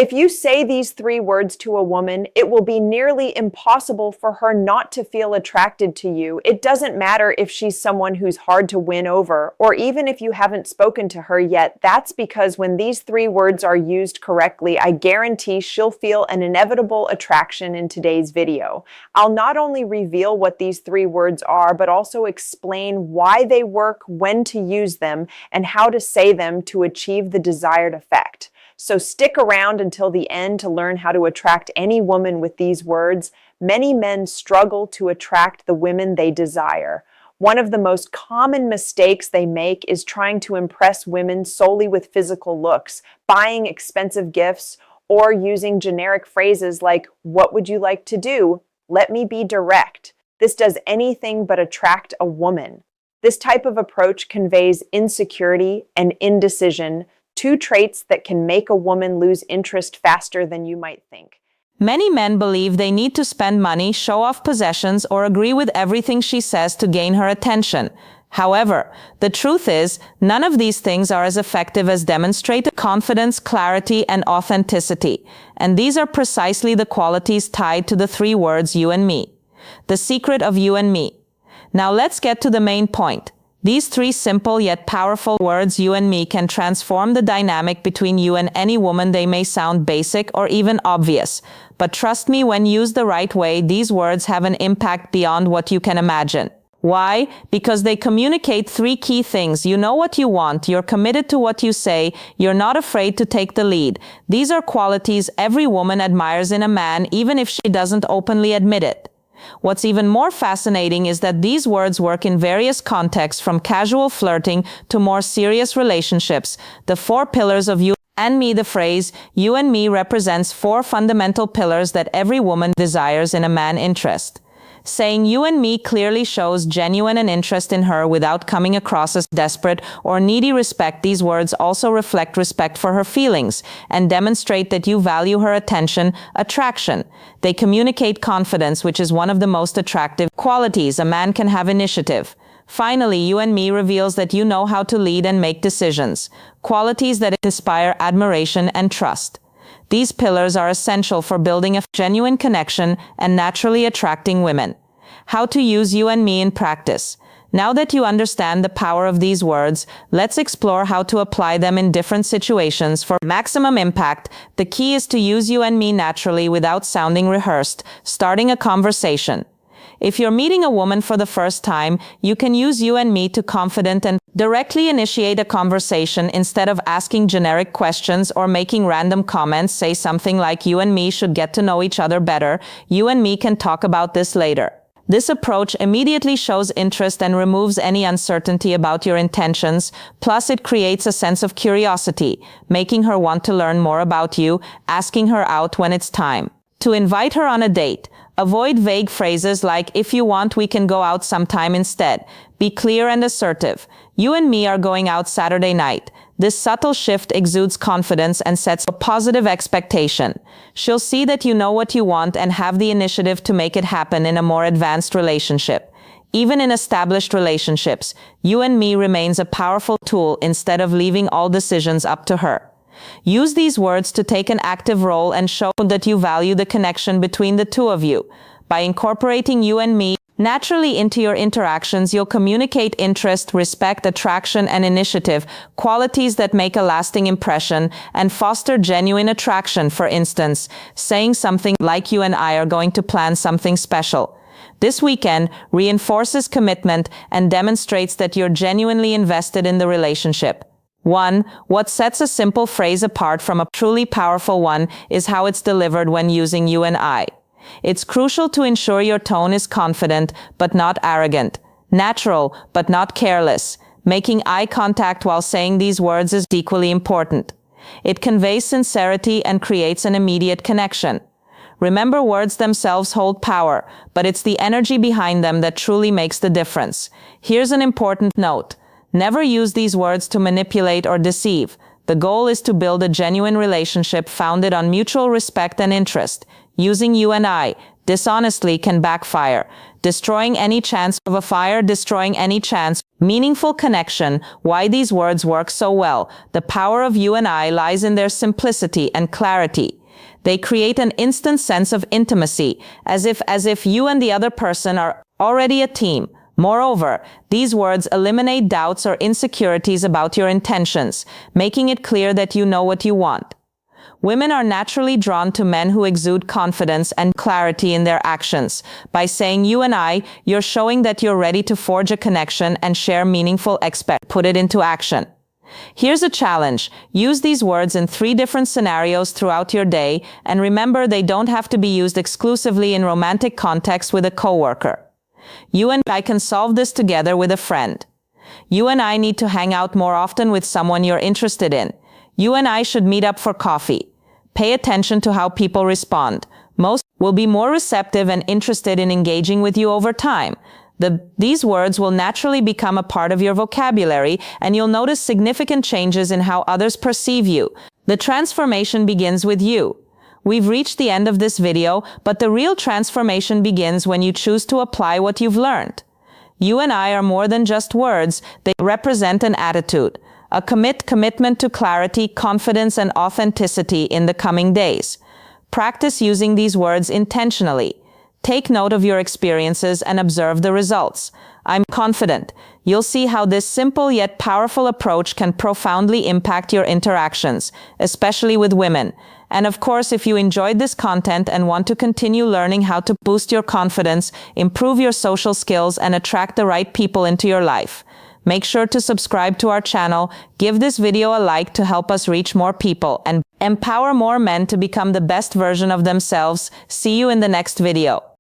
If you say these 3 words to a woman, it will be nearly impossible for her not to feel attracted to you. It doesn't matter if she's someone who's hard to win over, or even if you haven't spoken to her yet. That's because when these 3 words are used correctly, I guarantee she'll feel an inevitable attraction in today's video. I'll not only reveal what these 3 words are, but also explain why they work, when to use them, and how to say them to achieve the desired effect. So stick around until the end to learn how to attract any woman with these words. Many men struggle to attract the women they desire. One of the most common mistakes they make is trying to impress women solely with physical looks, buying expensive gifts, or using generic phrases like, "What would you like to do? Let me be direct." This does anything but attract a woman. This type of approach conveys insecurity and indecision, 2 traits that can make a woman lose interest faster than you might think. Many men believe they need to spend money, show off possessions, or agree with everything she says to gain her attention. However, the truth is, none of these things are as effective as demonstrated confidence, clarity, and authenticity. And these are precisely the qualities tied to the 3 words you and me. The secret of you and me. Now let's get to the main point. These 3 simple yet powerful words you and me can transform the dynamic between you and any woman. They may sound basic or even obvious, but trust me, when used the right way, these words have an impact beyond what you can imagine. Why? Because they communicate 3 key things. You know what you want, you're committed to what you say, you're not afraid to take the lead. These are qualities every woman admires in a man, even if she doesn't openly admit it. What's even more fascinating is that these words work in various contexts, from casual flirting to more serious relationships. The 4 pillars of you and me. The phrase you and me represents 4 fundamental pillars that every woman desires in a man's interest. Saying you and me clearly shows genuine interest in her without coming across as desperate or needy. Respect. These words also reflect respect for her feelings and demonstrate that you value her attention. Attraction. They communicate confidence, which is one of the most attractive qualities a man can have. Initiative. Finally, you and me reveals that you know how to lead and make decisions, qualities that inspire admiration and trust. These pillars are essential for building a genuine connection and naturally attracting women. How to use you and me in practice. Now that you understand the power of these words, let's explore how to apply them in different situations for maximum impact. The key is to use you and me naturally without sounding rehearsed, starting a conversation. If you're meeting a woman for the first time, you can use you and me to confident and directly initiate a conversation instead of asking generic questions or making random comments. Say something like, "You and me should get to know each other better. You and me can talk about this later." This approach immediately shows interest and removes any uncertainty about your intentions. Plus, it creates a sense of curiosity, making her want to learn more about you, asking her out when it's time to invite her on a date. Avoid vague phrases like, "If you want, we can go out sometime." Instead, be clear and assertive. "You and me are going out Saturday night." This subtle shift exudes confidence and sets a positive expectation. She'll see that you know what you want and have the initiative to make it happen. In a more advanced relationship, even in established relationships, you and me remains a powerful tool instead of leaving all decisions up to her. Use these words to take an active role and show that you value the connection between the 2 of you. By incorporating you and me naturally into your interactions, you'll communicate interest, respect, attraction, and initiative, qualities that make a lasting impression and foster genuine attraction. For instance, saying something like, "You and I are going to plan something special this weekend," reinforces commitment and demonstrates that you're genuinely invested in the relationship. What sets a simple phrase apart from a truly powerful one is how it's delivered when using you and I. It's crucial to ensure your tone is confident but not arrogant, natural but not careless. Making eye contact while saying these words is equally important. It conveys sincerity and creates an immediate connection. Remember, words themselves hold power, but it's the energy behind them that truly makes the difference. Here's an important note. Never use these words to manipulate or deceive. The goal is to build a genuine relationship founded on mutual respect and interest. Using you and I dishonestly can backfire, destroying any chance of a fire, destroying any chance. Meaningful connection. Why these words work so well. The power of you and I lies in their simplicity and clarity. They create an instant sense of intimacy, as if you and the other person are already a team. Moreover, these words eliminate doubts or insecurities about your intentions, making it clear that you know what you want. Women are naturally drawn to men who exude confidence and clarity in their actions. By saying you and I, you're showing that you're ready to forge a connection and share meaningful put it into action. Here's a challenge. Use these words in 3 different scenarios throughout your day, and remember they don't have to be used exclusively in romantic context with a coworker. You and I can solve this together with a friend. You and I need to hang out more often with someone you're interested in. You and I should meet up for coffee. Pay attention to how people respond. Most will be more receptive and interested in engaging with you over time. These words will naturally become a part of your vocabulary, and you'll notice significant changes in how others perceive you. The transformation begins with you. We've reached the end of this video, but the real transformation begins when you choose to apply what you've learned. You and I are more than just words. They represent an attitude, a commitment to clarity, confidence, and authenticity in the coming days. Practice using these words intentionally. Take note of your experiences and observe the results. I'm confident you'll see how this simple yet powerful approach can profoundly impact your interactions, especially with women. And of course, if you enjoyed this content and want to continue learning how to boost your confidence, improve your social skills, and attract the right people into your life, make sure to subscribe to our channel, give this video a like to help us reach more people, and empower more men to become the best version of themselves. See you in the next video.